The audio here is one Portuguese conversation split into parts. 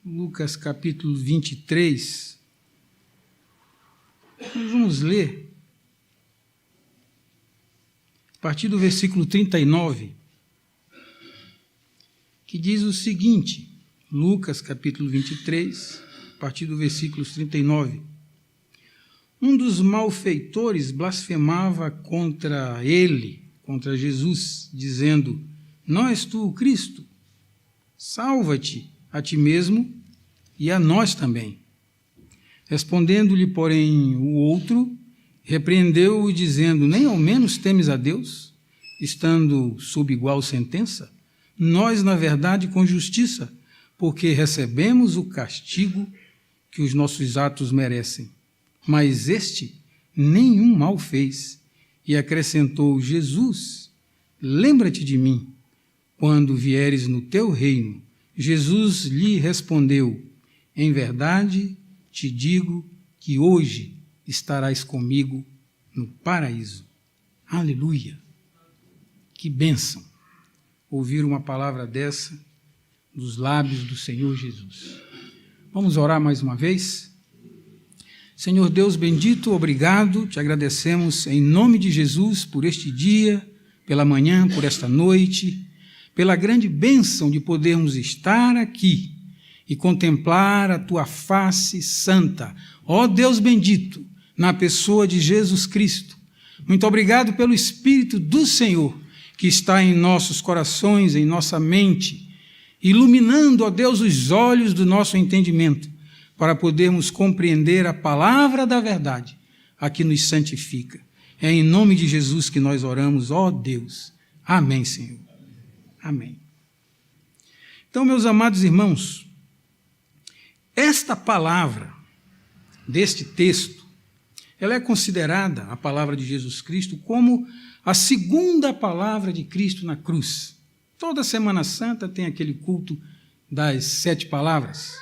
Lucas capítulo 23, nós vamos ler a partir do versículo 39, que diz o seguinte, Lucas capítulo 23, a partir do versículo 39. Um dos malfeitores blasfemava contra ele, contra Jesus, dizendo: não és tu o Cristo? Salva-te a ti mesmo e a nós também. Respondendo-lhe, porém, o outro, repreendeu-o, dizendo: nem ao menos temes a Deus, estando sob igual sentença? Nós, na verdade, com justiça, porque recebemos o castigo que os nossos atos merecem. Mas este nenhum mal fez. E acrescentou: Jesus, lembra-te de mim quando vieres no teu reino. Jesus lhe respondeu: em verdade te digo que hoje estarás comigo no paraíso. Aleluia! Que bênção ouvir uma palavra dessa dos lábios do Senhor Jesus. Vamos orar mais uma vez? Senhor Deus bendito, obrigado, te agradecemos em nome de Jesus por este dia, pela manhã, por esta noite, pela grande bênção de podermos estar aqui e contemplar a tua face santa. Ó Deus bendito, na pessoa de Jesus Cristo. Muito obrigado pelo Espírito do Senhor que está em nossos corações, em nossa mente, iluminando, ó Deus, os olhos do nosso entendimento, para podermos compreender a palavra da verdade, a que nos santifica. É em nome de Jesus que nós oramos, ó Deus. Amém, Senhor. Amém. Então, meus amados irmãos, esta palavra deste texto, ela é considerada, a palavra de Jesus Cristo, como a segunda palavra de Cristo na cruz. Toda Semana Santa tem aquele culto das 7 palavras.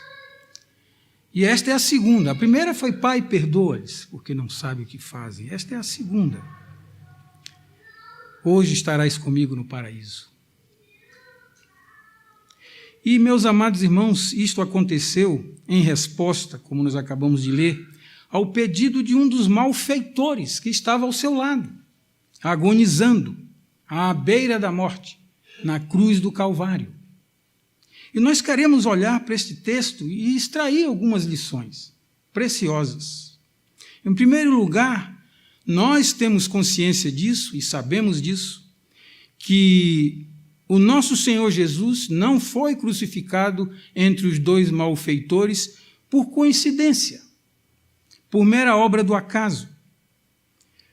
E esta é a segunda. A primeira foi: Pai, perdoa-lhes, porque não sabem o que fazem. Esta é a segunda. Hoje estarás comigo no paraíso. E, meus amados irmãos, isto aconteceu em resposta, como nós acabamos de ler, ao pedido de um dos malfeitores que estava ao seu lado, agonizando à beira da morte, na cruz do Calvário. E nós queremos olhar para este texto e extrair algumas lições preciosas. Em primeiro lugar, nós temos consciência disso e sabemos disso, que o nosso Senhor Jesus não foi crucificado entre os dois malfeitores por coincidência, por mera obra do acaso.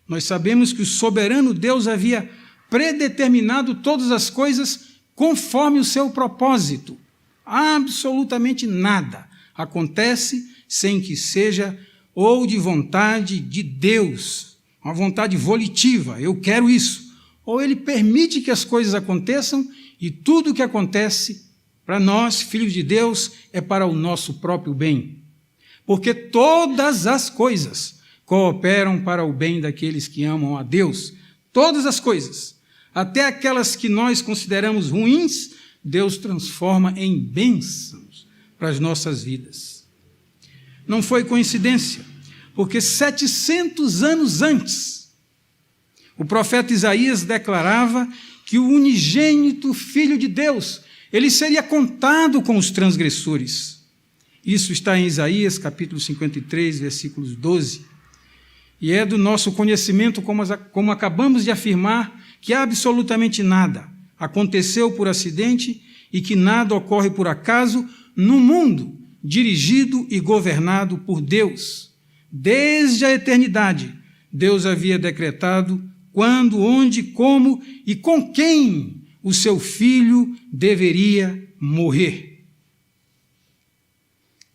Nós sabemos que o soberano Deus havia predeterminado todas as coisas conforme o seu propósito. Absolutamente nada acontece sem que seja ou de vontade de Deus, uma vontade volitiva, eu quero isso, ou ele permite que as coisas aconteçam e tudo o que acontece para nós, filhos de Deus, é para o nosso próprio bem. Porque todas as coisas cooperam para o bem daqueles que amam a Deus. Todas as coisas, até aquelas que nós consideramos ruins, Deus transforma em bênçãos para as nossas vidas. Não foi coincidência, porque 700 anos antes, o profeta Isaías declarava que o unigênito Filho de Deus, ele seria contado com os transgressores. Isso está em Isaías, capítulo 53, versículos 12. E é do nosso conhecimento, como acabamos de afirmar, que absolutamente nada aconteceu por acidente e que nada ocorre por acaso no mundo dirigido e governado por Deus. Desde a eternidade, Deus havia decretado quando, onde, como e com quem o seu filho deveria morrer.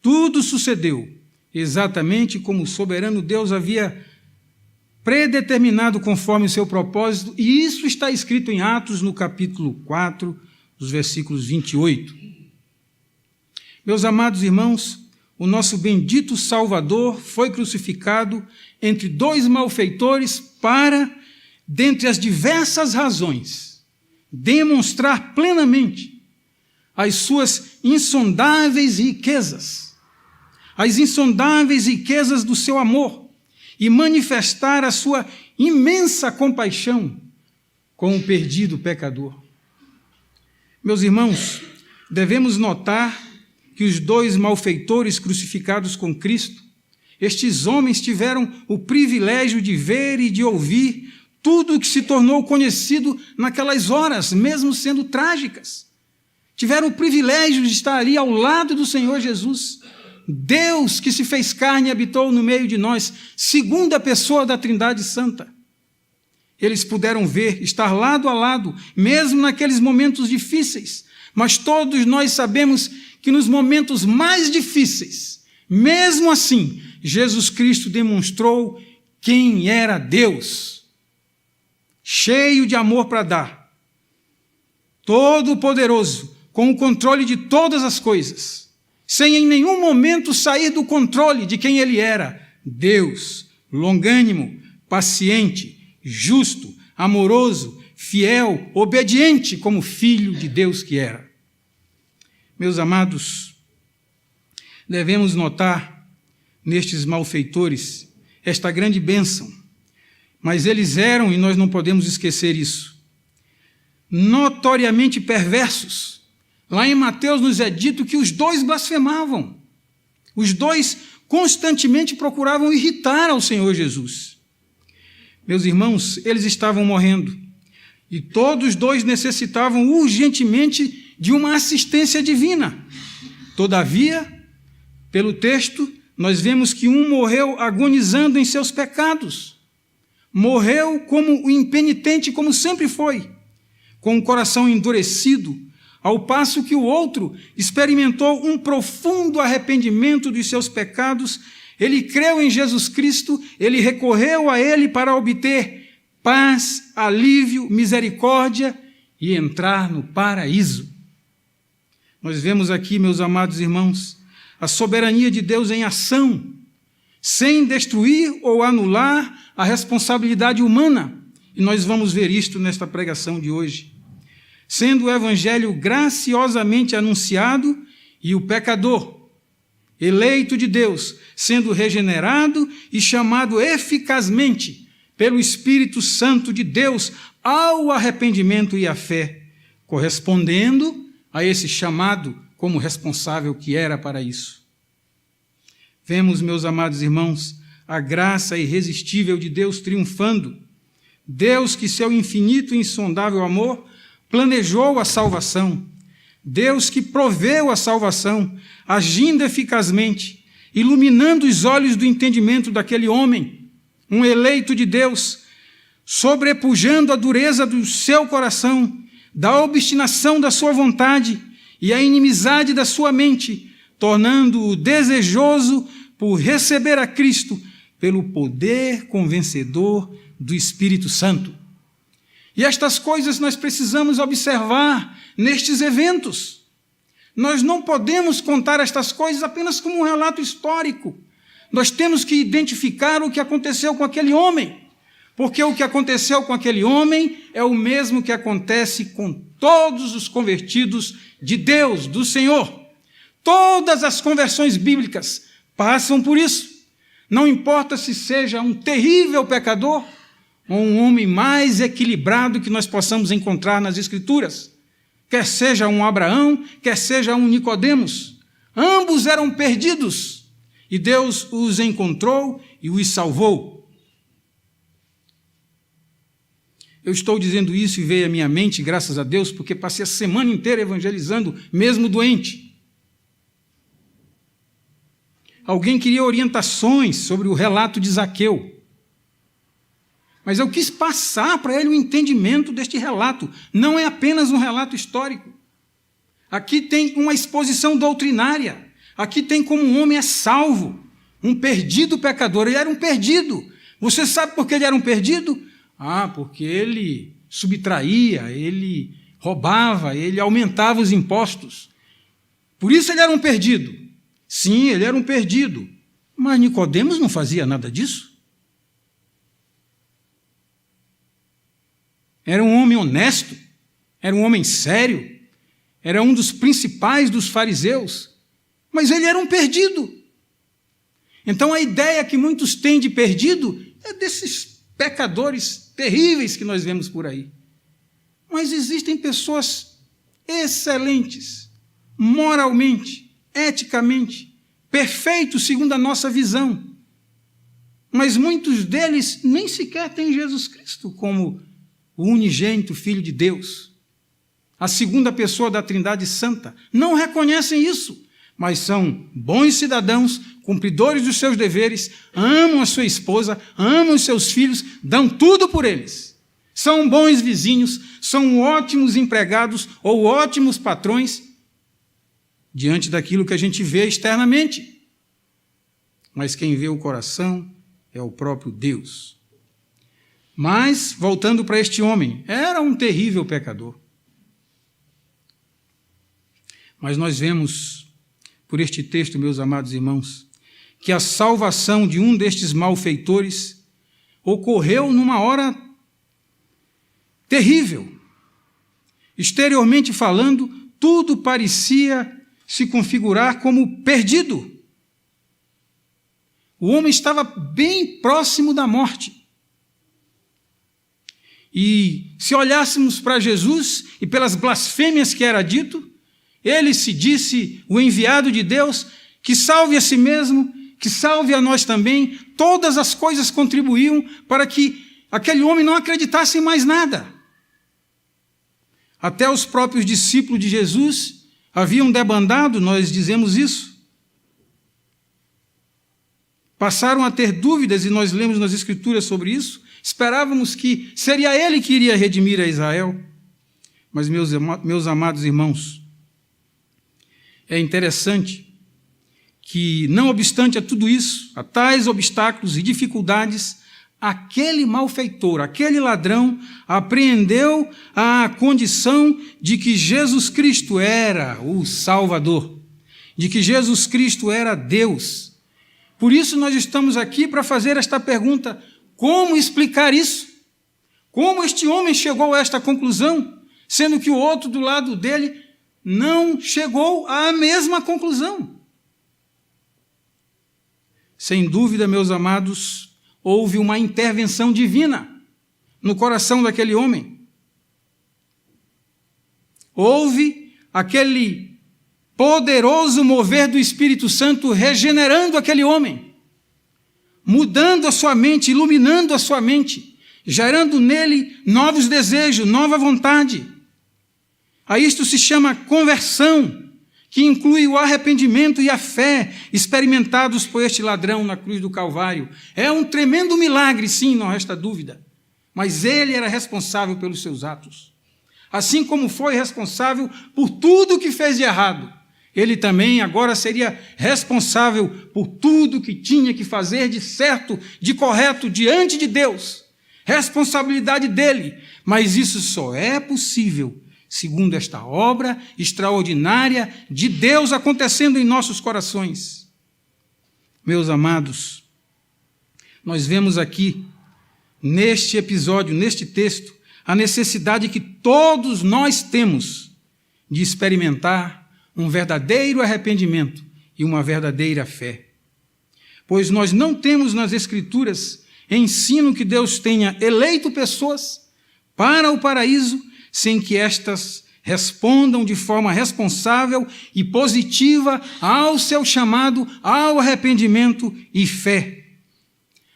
Tudo sucedeu exatamente como o soberano Deus havia predeterminado conforme o seu propósito, e isso está escrito em Atos, no capítulo 4, dos versículos 28. Meus amados irmãos, o nosso bendito Salvador foi crucificado entre dois malfeitores para, dentre as diversas razões, demonstrar plenamente as suas insondáveis riquezas, as insondáveis riquezas do seu amor e manifestar a sua imensa compaixão com o perdido pecador. Meus irmãos, devemos notar que os dois malfeitores crucificados com Cristo, estes homens tiveram o privilégio de ver e de ouvir tudo o que se tornou conhecido naquelas horas, mesmo sendo trágicas. Tiveram o privilégio de estar ali ao lado do Senhor Jesus, Deus que se fez carne e habitou no meio de nós, segunda pessoa da Trindade Santa. Eles puderam ver, estar lado a lado, mesmo naqueles momentos difíceis, mas todos nós sabemos que nos momentos mais difíceis, mesmo assim, Jesus Cristo demonstrou quem era Deus, cheio de amor para dar, todo-poderoso, com o controle de todas as coisas, sem em nenhum momento sair do controle de quem ele era, Deus, longânimo, paciente, justo, amoroso, fiel, obediente como filho de Deus que era. Meus amados, devemos notar nestes malfeitores esta grande bênção, mas eles eram, e nós não podemos esquecer isso, notoriamente perversos. Lá em Mateus nos é dito que os dois blasfemavam, os dois constantemente procuravam irritar ao Senhor Jesus. Meus irmãos, eles estavam morrendo, e todos os dois necessitavam urgentemente de uma assistência divina. Todavia, pelo texto, nós vemos que um morreu agonizando em seus pecados. Morreu como o impenitente, como sempre foi, com o coração endurecido, ao passo que o outro experimentou um profundo arrependimento dos seus pecados. Ele creu em Jesus Cristo, ele recorreu a ele para obter paz, alívio, misericórdia e entrar no paraíso. Nós vemos aqui, meus amados irmãos, a soberania de Deus em ação, sem destruir ou anular a responsabilidade humana. E nós vamos ver isto nesta pregação de hoje. Sendo o evangelho graciosamente anunciado e o pecador, eleito de Deus, sendo regenerado e chamado eficazmente pelo Espírito Santo de Deus ao arrependimento e à fé, correspondendo a esse chamado como responsável que era para isso. Vemos, meus amados irmãos, a graça irresistível de Deus triunfando. Deus que seu infinito e insondável amor planejou a salvação. Deus que proveu a salvação, agindo eficazmente, iluminando os olhos do entendimento daquele homem, um eleito de Deus, sobrepujando a dureza do seu coração, da obstinação da sua vontade e a inimizade da sua mente, tornando-o desejoso por receber a Cristo pelo poder convencedor do Espírito Santo. E estas coisas nós precisamos observar nestes eventos. Nós não podemos contar estas coisas apenas como um relato histórico. Nós temos que identificar o que aconteceu com aquele homem, porque o que aconteceu com aquele homem é o mesmo que acontece com todos os convertidos de Deus, do Senhor. Todas as conversões bíblicas passam por isso. Não importa se seja um terrível pecador ou um homem mais equilibrado que nós possamos encontrar nas Escrituras, quer seja um Abraão, quer seja um Nicodemos, ambos eram perdidos, e Deus os encontrou e os salvou. Eu estou dizendo isso e veio à minha mente, graças a Deus, porque passei a semana inteira evangelizando, mesmo doente. Alguém queria orientações sobre o relato de Zaqueu, mas eu quis passar para ele o entendimento deste relato. Não é apenas um relato histórico. Aqui tem uma exposição doutrinária. Aqui tem como um homem é salvo, um perdido pecador. Ele era um perdido. Você sabe por que ele era um perdido? Porque ele subtraía, ele roubava, ele aumentava os impostos. Por isso ele era um perdido. Sim, ele era um perdido. Mas Nicodemos não fazia nada disso. Era um homem honesto, era um homem sério, era um dos principais dos fariseus, mas ele era um perdido. Então a ideia que muitos têm de perdido é desses pecadores terríveis que nós vemos por aí. Mas existem pessoas excelentes, moralmente, eticamente, perfeitos segundo a nossa visão. Mas muitos deles nem sequer têm Jesus Cristo como o unigênito Filho de Deus, a segunda pessoa da Trindade Santa. Não reconhecem isso, mas são bons cidadãos, cumpridores dos seus deveres, amam a sua esposa, amam os seus filhos, dão tudo por eles. São bons vizinhos, são ótimos empregados ou ótimos patrões, diante daquilo que a gente vê externamente. Mas quem vê o coração é o próprio Deus. Mas, voltando para este homem, era um terrível pecador. Mas nós vemos, por este texto, meus amados irmãos, que a salvação de um destes malfeitores ocorreu numa hora terrível. Exteriormente falando, tudo parecia se configurar como perdido. O homem estava bem próximo da morte. E se olhássemos para Jesus e pelas blasfêmias que era dito, ele se disse o enviado de Deus, que salve a si mesmo, que salve a nós também. Todas as coisas contribuíam para que aquele homem não acreditasse em mais nada. Até os próprios discípulos de Jesus haviam debandado, nós dizemos isso. Passaram a ter dúvidas, e nós lemos nas Escrituras sobre isso. Esperávamos que seria ele que iria redimir a Israel. Mas, meus amados irmãos, é interessante que, não obstante a tudo isso, a tais obstáculos e dificuldades, aquele malfeitor, aquele ladrão, apreendeu a condição de que Jesus Cristo era o Salvador, de que Jesus Cristo era Deus. Por isso nós estamos aqui para fazer esta pergunta: como explicar isso? Como este homem chegou a esta conclusão, sendo que o outro do lado dele não chegou à mesma conclusão? Sem dúvida, meus amados, houve uma intervenção divina no coração daquele homem. Houve aquele poderoso mover do Espírito Santo regenerando aquele homem, mudando a sua mente, iluminando a sua mente, gerando nele novos desejos, nova vontade. A isto se chama conversão, que inclui o arrependimento e a fé experimentados por este ladrão na cruz do Calvário. É um tremendo milagre, sim, não resta dúvida, mas ele era responsável pelos seus atos. Assim como foi responsável por tudo que fez de errado, ele também agora seria responsável por tudo que tinha que fazer de certo, de correto diante de Deus. Responsabilidade dele, mas isso só é possível segundo esta obra extraordinária de Deus acontecendo em nossos corações. Meus amados, nós vemos aqui, neste episódio, neste texto, a necessidade que todos nós temos de experimentar um verdadeiro arrependimento e uma verdadeira fé. Pois nós não temos nas Escrituras ensino que Deus tenha eleito pessoas para o paraíso sem que estas respondam de forma responsável e positiva ao seu chamado, ao arrependimento e fé.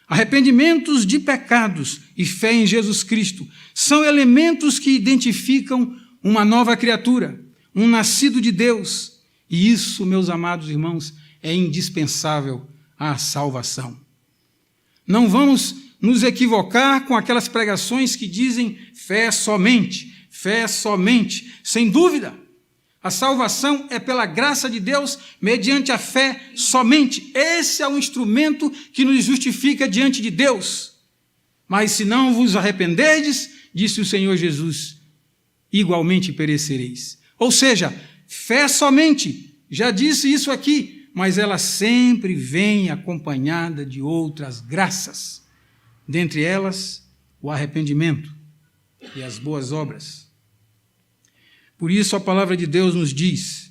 Arrependimentos de pecados e fé em Jesus Cristo são elementos que identificam uma nova criatura, um nascido de Deus, e isso, meus amados irmãos, é indispensável à salvação. Não vamos nos equivocar com aquelas pregações que dizem fé somente, sem dúvida. A salvação é pela graça de Deus, mediante a fé somente. Esse é o instrumento que nos justifica diante de Deus. Mas se não vos arrependerdes, disse o Senhor Jesus, igualmente perecereis. Ou seja, fé somente, já disse isso aqui, mas ela sempre vem acompanhada de outras graças, dentre elas o arrependimento e as boas obras. Por isso a palavra de Deus nos diz: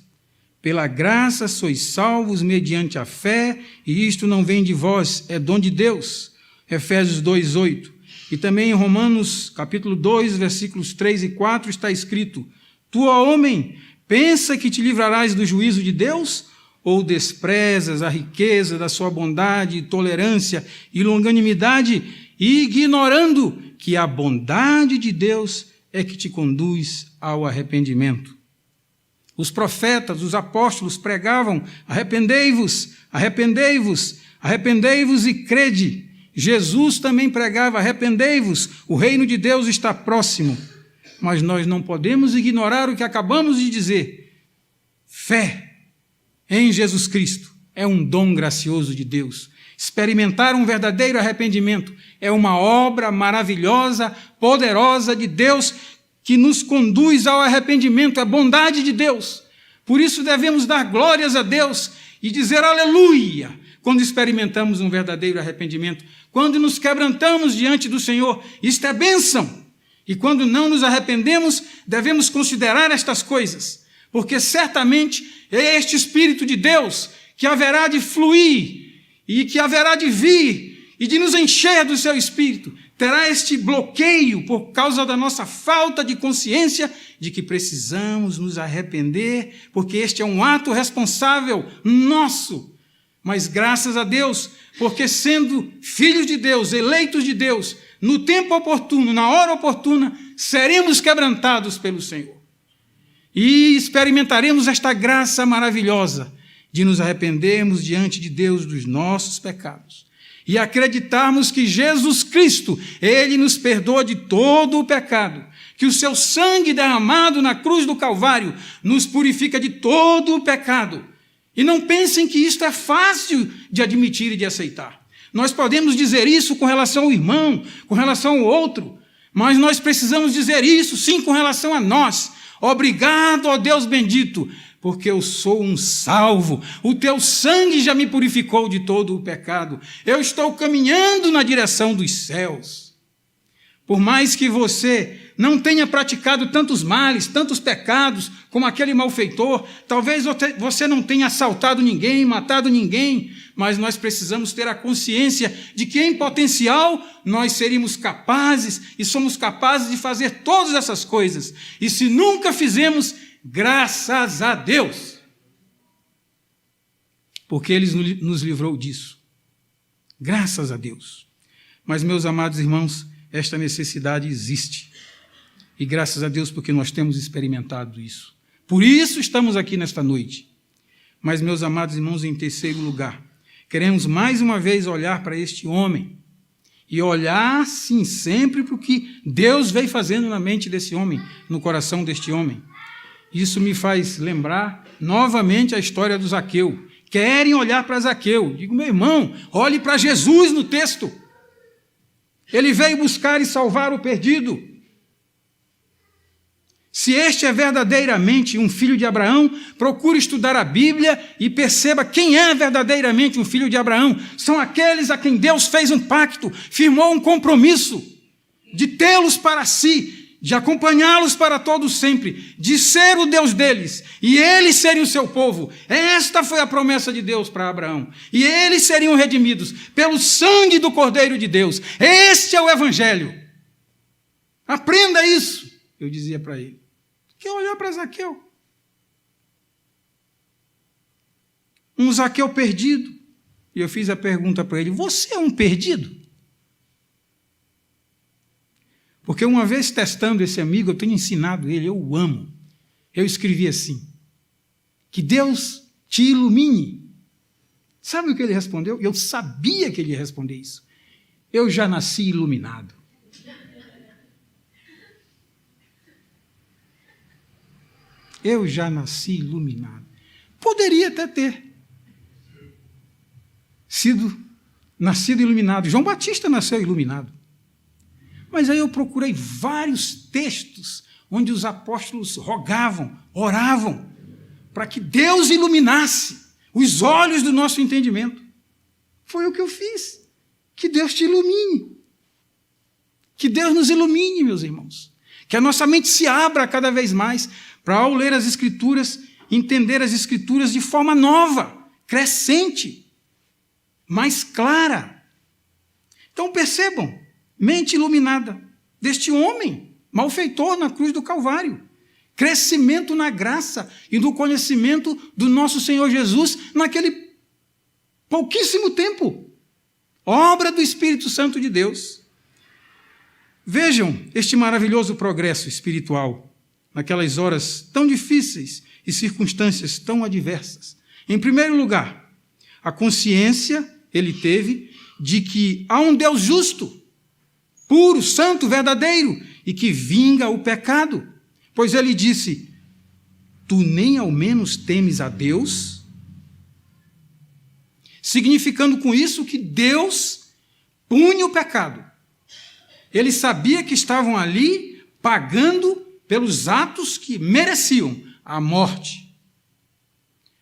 pela graça sois salvos mediante a fé, e isto não vem de vós, é dom de Deus. Efésios 2:8. E também em Romanos, capítulo 2, versículos 3 e 4, está escrito: tu, ó homem, pensa que te livrarás do juízo de Deus? Ou desprezas a riqueza da sua bondade, tolerância e longanimidade, ignorando que a bondade de Deus é que te conduz ao arrependimento? Os profetas, os apóstolos pregavam: arrependei-vos, arrependei-vos, arrependei-vos e crede. Jesus também pregava: arrependei-vos, o reino de Deus está próximo. Mas nós não podemos ignorar o que acabamos de dizer. Fé em Jesus Cristo é um dom gracioso de Deus. Experimentar um verdadeiro arrependimento é uma obra maravilhosa, poderosa de Deus, que nos conduz ao arrependimento, é bondade de Deus. Por isso devemos dar glórias a Deus e dizer aleluia quando experimentamos um verdadeiro arrependimento, quando nos quebrantamos diante do Senhor. Isto é bênção. E quando não nos arrependemos, devemos considerar estas coisas, porque certamente é este Espírito de Deus que haverá de fluir e que haverá de vir e de nos encher do seu Espírito. Terá este bloqueio por causa da nossa falta de consciência de que precisamos nos arrepender, porque este é um ato responsável nosso. Mas graças a Deus, porque sendo filhos de Deus, eleitos de Deus, no tempo oportuno, na hora oportuna, seremos quebrantados pelo Senhor. E experimentaremos esta graça maravilhosa de nos arrependermos diante de Deus dos nossos pecados e acreditarmos que Jesus Cristo, Ele nos perdoa de todo o pecado, que o seu sangue derramado na cruz do Calvário nos purifica de todo o pecado. E não pensem que isto é fácil de admitir e de aceitar. Nós podemos dizer isso com relação ao irmão, com relação ao outro, mas nós precisamos dizer isso sim com relação a nós. Obrigado, ó Deus bendito, porque eu sou um salvo. O teu sangue já me purificou de todo o pecado. Eu estou caminhando na direção dos céus. Por mais que você não tenha praticado tantos males, tantos pecados, como aquele malfeitor, talvez você não tenha assaltado ninguém, matado ninguém, mas nós precisamos ter a consciência de que, em potencial, nós seríamos capazes e somos capazes de fazer todas essas coisas. E se nunca fizemos, graças a Deus, porque Ele nos livrou disso. Graças a Deus. Mas, meus amados irmãos, esta necessidade existe. E graças a Deus porque nós temos experimentado isso. Por isso estamos aqui nesta noite. Mas, meus amados irmãos, em terceiro lugar, queremos mais uma vez olhar para este homem e olhar, sim, sempre para o que Deus veio fazendo na mente desse homem, no coração deste homem. Isso me faz lembrar novamente a história do Zaqueu. Querem olhar para Zaqueu. Digo, meu irmão, olhe para Jesus no texto. Ele veio buscar e salvar o perdido. Se este é verdadeiramente um filho de Abraão, procure estudar a Bíblia e perceba quem é verdadeiramente um filho de Abraão. São aqueles a quem Deus fez um pacto, firmou um compromisso de tê-los para si, de acompanhá-los para todo sempre, de ser o Deus deles e eles serem o seu povo. Esta foi a promessa de Deus para Abraão. E eles seriam redimidos pelo sangue do Cordeiro de Deus. Este é o Evangelho. Aprenda isso, eu dizia para ele. Que olhar para Zaqueu. Um Zaqueu perdido. E eu fiz a pergunta para ele: você é um perdido? Porque uma vez testando esse amigo, eu tenho ensinado ele, eu o amo. Eu escrevi assim: que Deus te ilumine. Sabe o que ele respondeu? Eu sabia que ele ia responder isso. Eu já nasci iluminado. Eu já nasci iluminado. Poderia até ter sido nascido iluminado. João Batista nasceu iluminado. Mas aí eu procurei vários textos onde os apóstolos rogavam, oravam, para que Deus iluminasse os olhos do nosso entendimento. Foi o que eu fiz. Que Deus te ilumine. Que Deus nos ilumine, meus irmãos. Que a nossa mente se abra cada vez mais para, ao ler as Escrituras, entender as Escrituras de forma nova, crescente, mais clara. Então percebam, mente iluminada deste homem, malfeitor na cruz do Calvário. Crescimento na graça e no conhecimento do nosso Senhor Jesus naquele pouquíssimo tempo. Obra do Espírito Santo de Deus. Vejam este maravilhoso progresso espiritual naquelas horas tão difíceis e circunstâncias tão adversas. Em primeiro lugar, a consciência ele teve de que há um Deus justo, puro, santo, verdadeiro e que vinga o pecado. Pois ele disse: tu nem ao menos temes a Deus? Significando com isso que Deus pune o pecado. Ele sabia que estavam ali pagando pelos atos que mereciam a morte.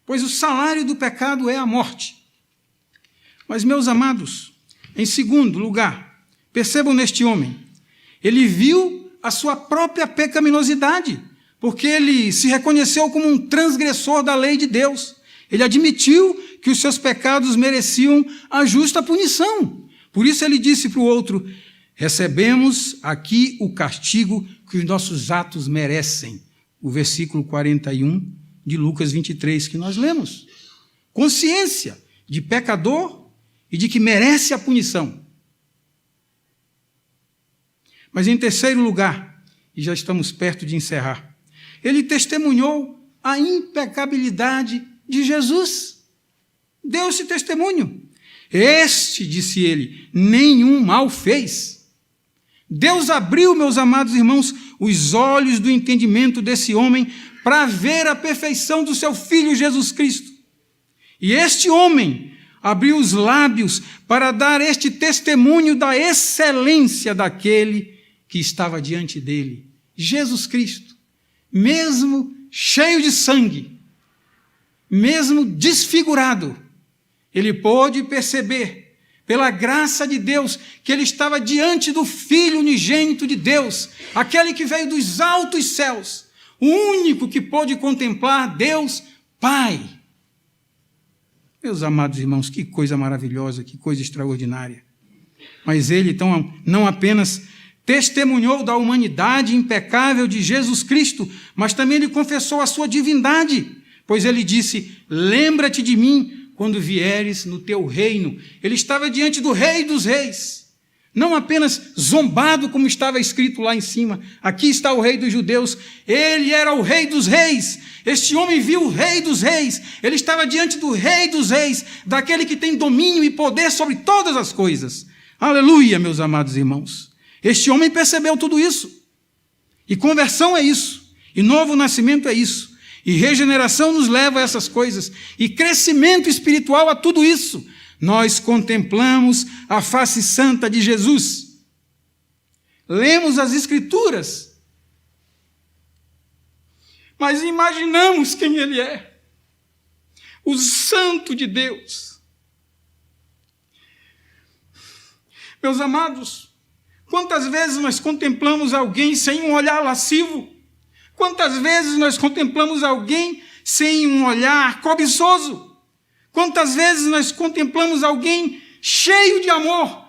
Pois o salário do pecado é a morte. Mas, meus amados, em segundo lugar, percebam neste homem, ele viu a sua própria pecaminosidade, porque ele se reconheceu como um transgressor da lei de Deus. Ele admitiu que os seus pecados mereciam a justa punição. Por isso ele disse para o outro: recebemos aqui o castigo que os nossos atos merecem. O versículo 41 de Lucas 23 que nós lemos. Consciência de pecador e de que merece a punição. Mas em terceiro lugar, e já estamos perto de encerrar, ele testemunhou a impecabilidade de Jesus. Deu esse testemunho. Este, disse ele, nenhum mal fez. Deus abriu, meus amados irmãos, os olhos do entendimento desse homem para ver a perfeição do seu Filho Jesus Cristo. E este homem abriu os lábios para dar este testemunho da excelência daquele que estava diante dele, Jesus Cristo, mesmo cheio de sangue, mesmo desfigurado, ele pôde perceber, pela graça de Deus, que ele estava diante do Filho unigênito de Deus, aquele que veio dos altos céus, o único que pôde contemplar Deus Pai. Meus amados irmãos, que coisa maravilhosa, que coisa extraordinária. Mas ele, então, não apenas testemunhou da humanidade impecável de Jesus Cristo, mas também ele confessou a sua divindade, pois ele disse: lembra-te de mim quando vieres no teu reino. Ele estava diante do Rei dos Reis, não apenas zombado como estava escrito lá em cima, aqui está o Rei dos Judeus, ele era o Rei dos Reis. Este homem viu o Rei dos Reis, ele estava diante do Rei dos Reis, daquele que tem domínio e poder sobre todas as coisas. Aleluia, meus amados irmãos. Este homem percebeu tudo isso. E conversão é isso. E novo nascimento é isso. E regeneração nos leva a essas coisas. E crescimento espiritual a tudo isso. Nós contemplamos a face santa de Jesus. Lemos as Escrituras. Mas imaginamos quem Ele é. O Santo de Deus. Meus amados, quantas vezes nós contemplamos alguém sem um olhar lascivo? Quantas vezes nós contemplamos alguém sem um olhar cobiçoso? Quantas vezes nós contemplamos alguém cheio de amor?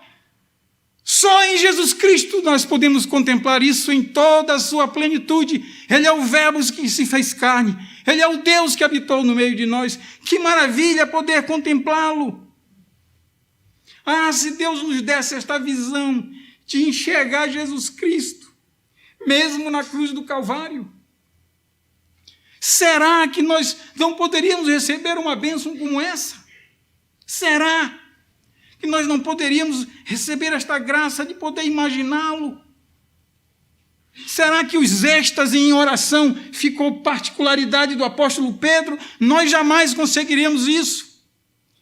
Só em Jesus Cristo nós podemos contemplar isso em toda a sua plenitude. Ele é o Verbo que se fez carne. Ele é o Deus que habitou no meio de nós. Que maravilha poder contemplá-lo. Ah, se Deus nos desse esta visão de enxergar Jesus Cristo, mesmo na cruz do Calvário. Será que nós não poderíamos receber uma bênção como essa? Será que nós não poderíamos receber esta graça de poder imaginá-lo? Será que os êxtases em oração ficou particularidade do apóstolo Pedro? Nós jamais conseguiríamos isso.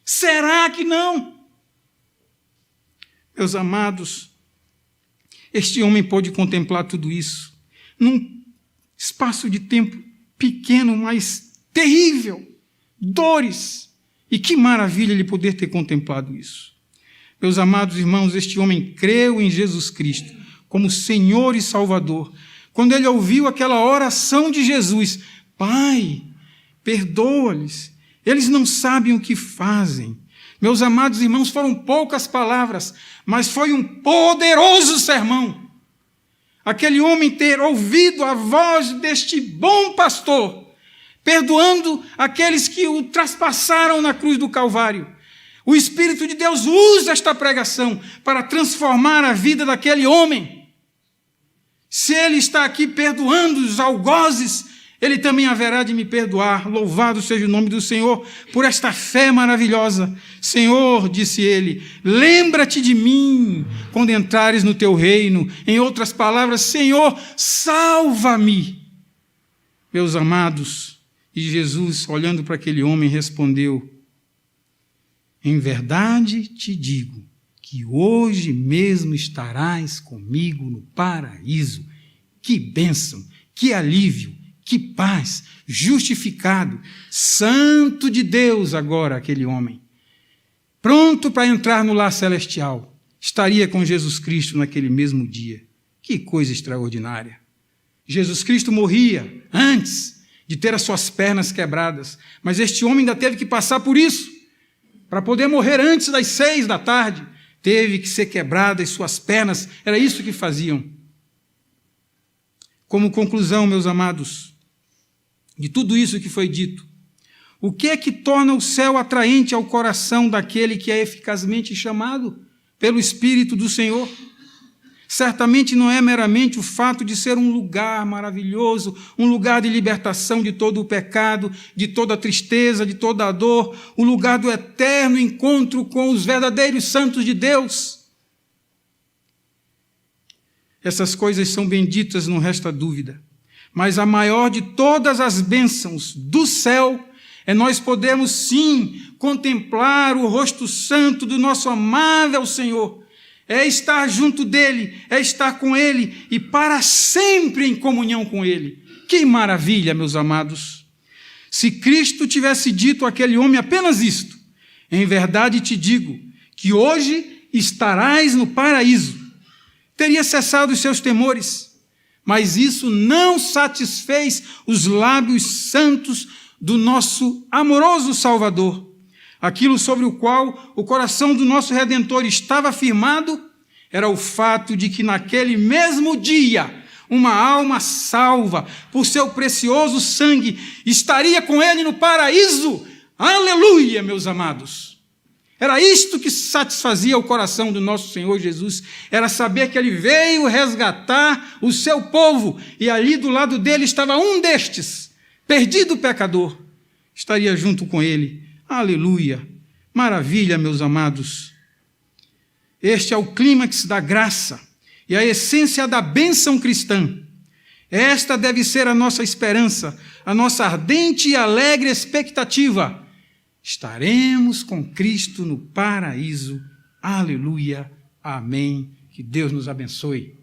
Será que não? Meus amados, este homem pôde contemplar tudo isso num espaço de tempo pequeno, mas terrível, dores. E que maravilha ele poder ter contemplado isso. Meus amados irmãos, este homem creu em Jesus Cristo como Senhor e Salvador, quando ele ouviu aquela oração de Jesus: Pai, perdoa-lhes, eles não sabem o que fazem. Meus amados irmãos, foram poucas palavras, mas foi um poderoso sermão. Aquele homem ter ouvido a voz deste bom pastor, perdoando aqueles que o traspassaram na cruz do Calvário. O Espírito de Deus usa esta pregação para transformar a vida daquele homem. Se ele está aqui perdoando os algozes, ele também haverá de me perdoar. Louvado seja o nome do Senhor por esta fé maravilhosa. Senhor, disse ele, lembra-te de mim quando entrares no teu reino. Em outras palavras, Senhor, salva-me. Meus amados, e Jesus, olhando para aquele homem, respondeu: em verdade te digo que hoje mesmo estarás comigo no paraíso. Que bênção, que alívio, que paz, justificado, santo de Deus agora aquele homem, pronto para entrar no lar celestial, estaria com Jesus Cristo naquele mesmo dia. Que coisa extraordinária! Jesus Cristo morria antes de ter as suas pernas quebradas, mas este homem ainda teve que passar por isso, para poder morrer antes das 6 da tarde, teve que ser quebradas suas pernas, era isso que faziam. Como conclusão, meus amados, de tudo isso que foi dito, o que é que torna o céu atraente ao coração daquele que é eficazmente chamado pelo Espírito do Senhor? Certamente não é meramente o fato de ser um lugar maravilhoso, um lugar de libertação de todo o pecado, de toda a tristeza, de toda a dor, o lugar do eterno encontro com os verdadeiros santos de Deus. Essas coisas são benditas, não resta dúvida. Mas a maior de todas as bênçãos do céu é nós podermos, sim, contemplar o rosto santo do nosso amável Senhor. É estar junto dele, é estar com ele e para sempre em comunhão com ele. Que maravilha, meus amados! Se Cristo tivesse dito àquele homem apenas isto: em verdade te digo que hoje estarás no paraíso, teria cessado os seus temores. Mas isso não satisfez os lábios santos do nosso amoroso Salvador. Aquilo sobre o qual o coração do nosso Redentor estava firmado era o fato de que naquele mesmo dia uma alma salva por seu precioso sangue estaria com ele no paraíso. Aleluia, meus amados! Era isto que satisfazia o coração do nosso Senhor Jesus, era saber que ele veio resgatar o seu povo e ali do lado dele estava um destes, perdido pecador, estaria junto com ele. Aleluia! Maravilha, meus amados! Este é o clímax da graça e a essência da bênção cristã. Esta deve ser a nossa esperança, a nossa ardente e alegre expectativa. Estaremos com Cristo no paraíso. Aleluia! Amém! Que Deus nos abençoe.